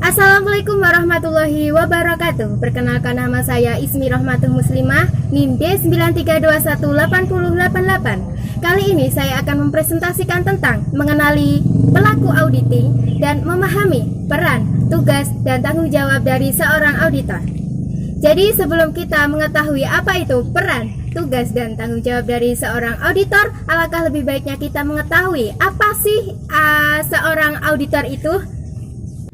Assalamualaikum warahmatullahi wabarakatuh. Perkenalkan, nama saya Ismi Rahmatul Muslimah, NIM D93218088. Kali ini saya akan mempresentasikan tentang mengenali pelaku auditing dan memahami peran, tugas, dan tanggung jawab dari seorang auditor. Jadi sebelum kita mengetahui apa itu peran, tugas, dan tanggung jawab dari seorang auditor, alangkah lebih baiknya kita mengetahui apa sih seorang auditor itu.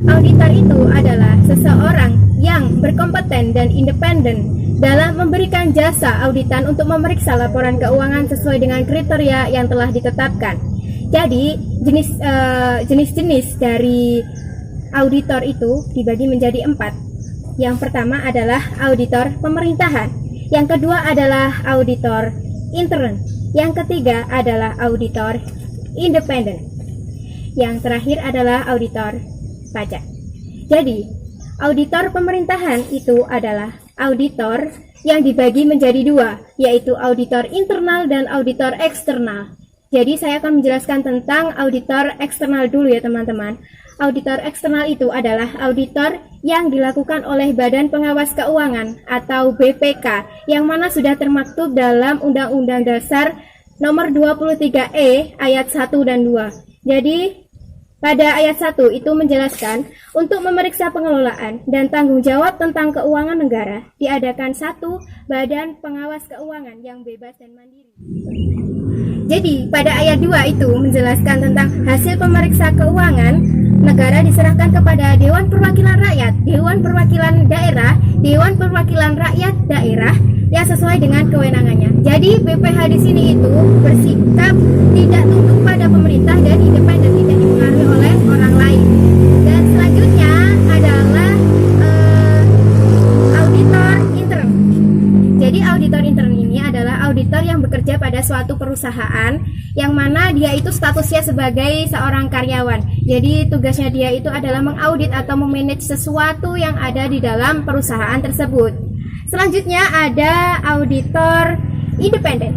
Auditor itu adalah seseorang yang berkompeten dan independen dalam memberikan jasa auditan untuk memeriksa laporan keuangan sesuai dengan kriteria yang telah ditetapkan. Jadi jenis-jenis dari auditor itu dibagi menjadi 4. Yang pertama adalah auditor pemerintahan, yang kedua adalah auditor intern, yang ketiga adalah auditor independen, yang terakhir adalah auditor pajak. Jadi, auditor pemerintahan itu adalah auditor yang dibagi menjadi 2, yaitu auditor internal dan auditor eksternal. Jadi, saya akan menjelaskan tentang auditor eksternal dulu ya teman-teman. Auditor eksternal itu adalah auditor yang dilakukan oleh Badan Pengawas Keuangan atau BPK, yang mana sudah termaktub dalam Undang-Undang Dasar Nomor 23E ayat 1 dan 2. Jadi, pada ayat 1 itu menjelaskan untuk memeriksa pengelolaan dan tanggung jawab tentang keuangan negara diadakan satu badan pengawas keuangan yang bebas dan mandiri. Jadi pada ayat 2 itu menjelaskan tentang hasil pemeriksa keuangan negara diserahkan kepada Dewan Perwakilan Rakyat, Dewan Perwakilan Daerah, Dewan Perwakilan Rakyat Daerah yang sesuai dengan kewenangannya. Jadi BPH di sini itu bersikap tidak tunduk pada pemerintah dan independen, tidak dipengaruhi oleh orang lain. Dan selanjutnya adalah auditor intern. Jadi auditor intern ini adalah auditor yang bekerja pada suatu perusahaan yang mana dia itu statusnya sebagai seorang karyawan. Jadi tugasnya dia itu adalah mengaudit atau memanage sesuatu yang ada di dalam perusahaan tersebut. Selanjutnya ada auditor independen.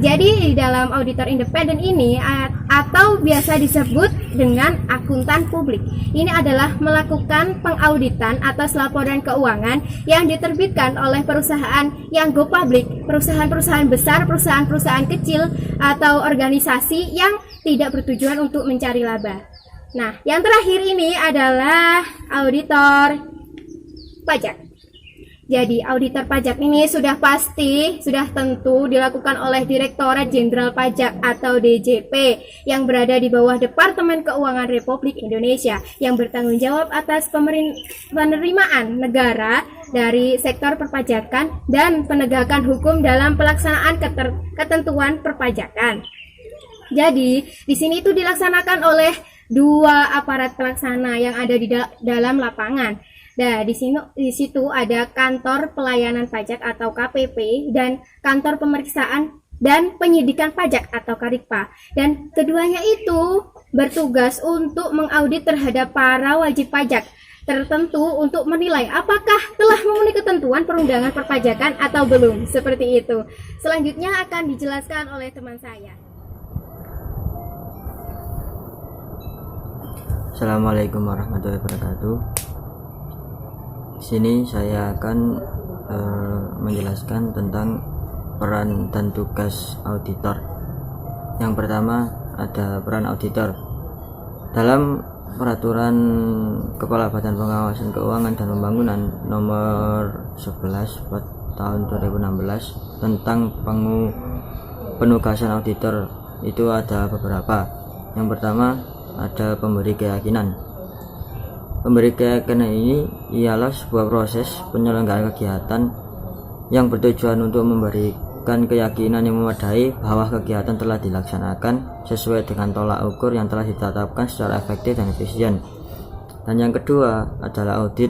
Jadi di dalam auditor independen ini atau biasa disebut dengan akuntan publik, ini adalah melakukan pengauditan atas laporan keuangan yang diterbitkan oleh perusahaan yang go public, perusahaan-perusahaan besar, perusahaan-perusahaan kecil, atau organisasi yang tidak bertujuan untuk mencari laba. Nah, yang terakhir ini adalah auditor pajak. Jadi auditor pajak ini sudah pasti, sudah tentu dilakukan oleh Direktorat Jenderal Pajak atau DJP yang berada di bawah Departemen Keuangan Republik Indonesia yang bertanggung jawab atas penerimaan negara dari sektor perpajakan dan penegakan hukum dalam pelaksanaan ketentuan perpajakan. Jadi di sini itu dilaksanakan oleh 2 aparat pelaksana yang ada di dalam lapangan. Nah, di situ ada kantor pelayanan pajak atau KPP dan kantor pemeriksaan dan penyidikan pajak atau KARIPA. Dan keduanya itu bertugas untuk mengaudit terhadap para wajib pajak tertentu untuk menilai apakah telah memenuhi ketentuan perundangan perpajakan atau belum. Seperti itu. Selanjutnya akan dijelaskan oleh teman saya. Assalamualaikum warahmatullahi wabarakatuh. Di sini saya akan menjelaskan tentang peran dan tugas auditor. Yang pertama ada peran auditor. Dalam peraturan Kepala Badan Pengawasan Keuangan dan Pembangunan nomor 11 tahun 2016 tentang penugasan auditor itu ada beberapa. Yang pertama ada pemberi keyakinan. Pemberi keyakinan ini ialah sebuah proses penyelenggaraan kegiatan yang bertujuan untuk memberikan keyakinan yang memadai bahwa kegiatan telah dilaksanakan sesuai dengan tolak ukur yang telah ditetapkan secara efektif dan efisien. Dan yang kedua adalah audit,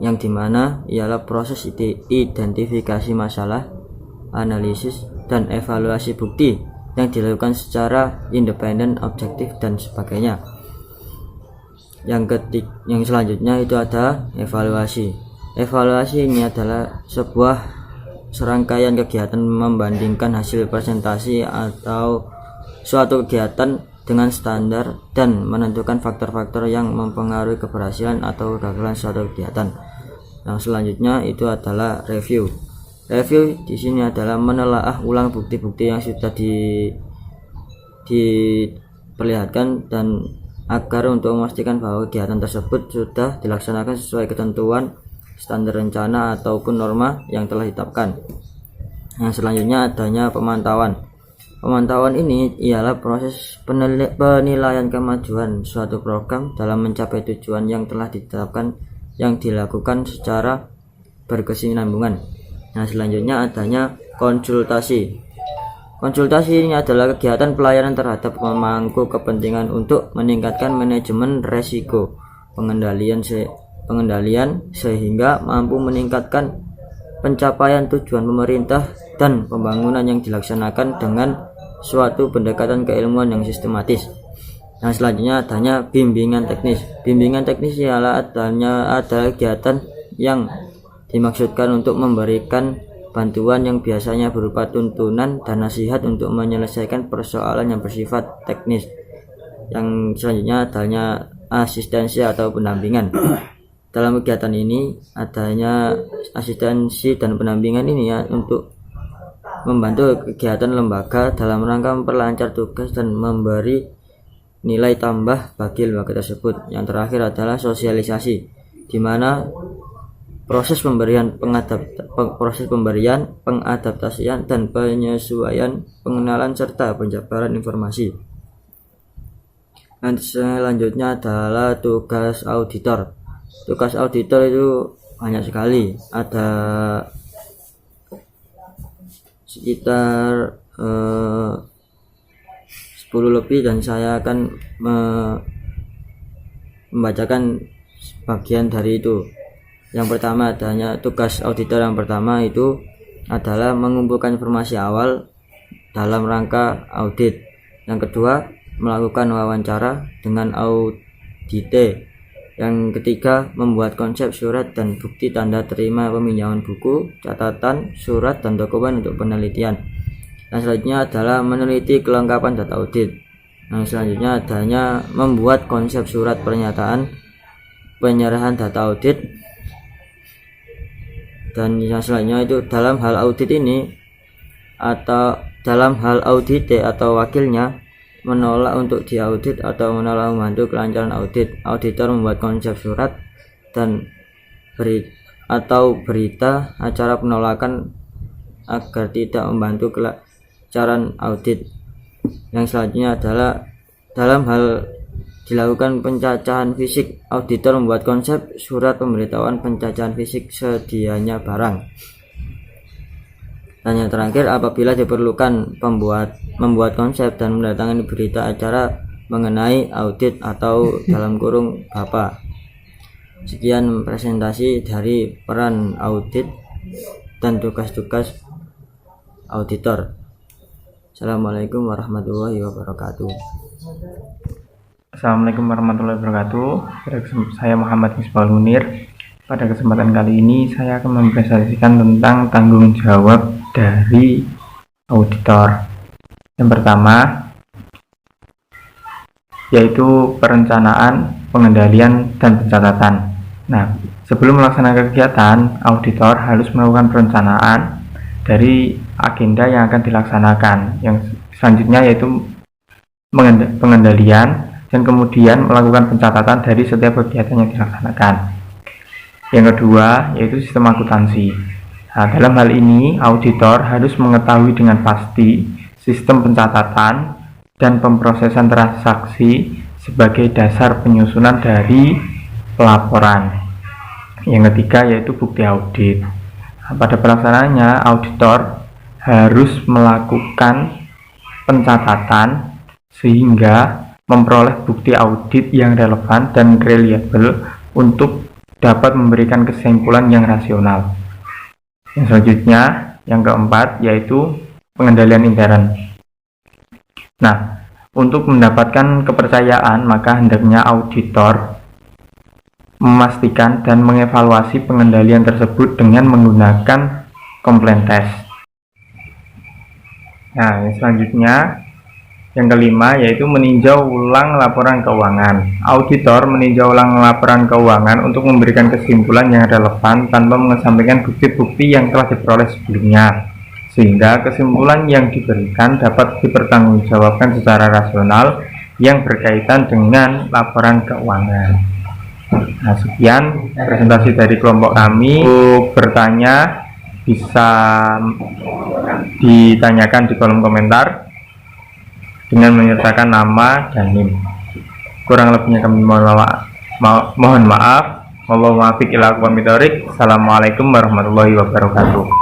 yang dimana ialah proses identifikasi masalah, analisis, dan evaluasi bukti yang dilakukan secara independen, objektif, dan sebagainya. Yang selanjutnya itu ada evaluasi. Evaluasi ini adalah sebuah serangkaian kegiatan membandingkan hasil presentasi atau suatu kegiatan dengan standar dan menentukan faktor-faktor yang mempengaruhi keberhasilan atau kegagalan suatu kegiatan. Yang selanjutnya itu adalah review. Review di sini adalah menelaah ulang bukti-bukti yang sudah diperlihatkan dan agar untuk memastikan bahwa kegiatan tersebut sudah dilaksanakan sesuai ketentuan standar rencana ataupun norma yang telah ditetapkan. Yang selanjutnya adanya pemantauan. Pemantauan ini ialah proses penilaian kemajuan suatu program dalam mencapai tujuan yang telah ditetapkan yang dilakukan secara berkesinambungan. Nah, selanjutnya adanya konsultasi. Konsultasi ini adalah kegiatan pelayanan terhadap pemangku kepentingan untuk meningkatkan manajemen resiko pengendalian sehingga mampu meningkatkan pencapaian tujuan pemerintah dan pembangunan yang dilaksanakan dengan suatu pendekatan keilmuan yang sistematis. Nah, selanjutnya adanya bimbingan teknis. Bimbingan teknis ialah ada kegiatan yang dimaksudkan untuk memberikan bantuan yang biasanya berupa tuntunan dan nasihat untuk menyelesaikan persoalan yang bersifat teknis. Yang selanjutnya adanya asistensi atau pendampingan. Dalam kegiatan ini adanya asistensi dan pendampingan ini ya untuk membantu kegiatan lembaga dalam rangka memperlancar tugas dan memberi nilai tambah bagi lembaga tersebut. Yang terakhir adalah sosialisasi, di mana proses pemberian, pengadaptasian dan penyesuaian, pengenalan serta penjabaran informasi. Dan selanjutnya adalah tugas auditor. Tugas auditor itu banyak sekali, ada sekitar 10 lebih dan saya akan membacakan bagian dari itu. Yang pertama adanya tugas auditor yang pertama itu adalah mengumpulkan informasi awal dalam rangka audit. Yang kedua, melakukan wawancara dengan audite. Yang ketiga, membuat konsep surat dan bukti tanda terima peminjaman buku, catatan, surat, dan dokumen untuk penelitian. Yang selanjutnya adalah meneliti kelengkapan data audit. Yang selanjutnya adanya membuat konsep surat pernyataan penyerahan data audit. Dan yang selanjutnya itu dalam hal audit ini atau dalam hal audite atau wakilnya menolak untuk diaudit atau menolak membantu kelancaran audit. Auditor membuat konsep surat dan berita acara penolakan agar tidak membantu kelancaran audit. Yang selanjutnya adalah dalam hal dilakukan pencacahan fisik, auditor membuat konsep surat pemberitahuan pencacahan fisik sedianya barang. Dan yang terakhir, apabila diperlukan membuat konsep dan mendatangani berita acara mengenai audit atau dalam kurung BAPA. Sekian presentasi dari peran audit dan tugas-tugas auditor. Assalamualaikum warahmatullahi wabarakatuh. Assalamualaikum warahmatullahi wabarakatuh. Saya Muhammad Misbahul Munir. Pada kesempatan kali ini saya akan mempresentasikan tentang tanggung jawab dari auditor. Yang pertama yaitu perencanaan, pengendalian, dan pencatatan. Nah, sebelum melaksanakan kegiatan, auditor harus melakukan perencanaan dari agenda yang akan dilaksanakan. Yang selanjutnya yaitu pengendalian dan kemudian melakukan pencatatan dari setiap kegiatan yang dilaksanakan. Yang kedua yaitu sistem akuntansi. Nah, dalam hal ini auditor harus mengetahui dengan pasti sistem pencatatan dan pemrosesan transaksi sebagai dasar penyusunan dari pelaporan. Yang ketiga yaitu bukti audit. Nah, pada pelaksanaannya auditor harus melakukan pencatatan sehingga memperoleh bukti audit yang relevan dan reliable untuk dapat memberikan kesimpulan yang rasional. Yang selanjutnya, yang keempat, yaitu pengendalian intern. Nah, untuk mendapatkan kepercayaan, maka hendaknya auditor memastikan dan mengevaluasi pengendalian tersebut dengan menggunakan complaint test. Nah, yang selanjutnya, Yang kelima yaitu meninjau ulang laporan keuangan. Auditor meninjau ulang laporan keuangan untuk memberikan kesimpulan yang relevan tanpa mengesampingkan bukti-bukti yang telah diperoleh sebelumnya, sehingga kesimpulan yang diberikan dapat dipertanggungjawabkan secara rasional yang berkaitan dengan laporan keuangan. Nah, sekian presentasi dari kelompok kami. Untuk bertanya bisa ditanyakan di kolom komentar dengan menyertakan nama dan NIM. Kurang lebihnya kami mohon maaf. Assalamualaikum warahmatullahi wabarakatuh.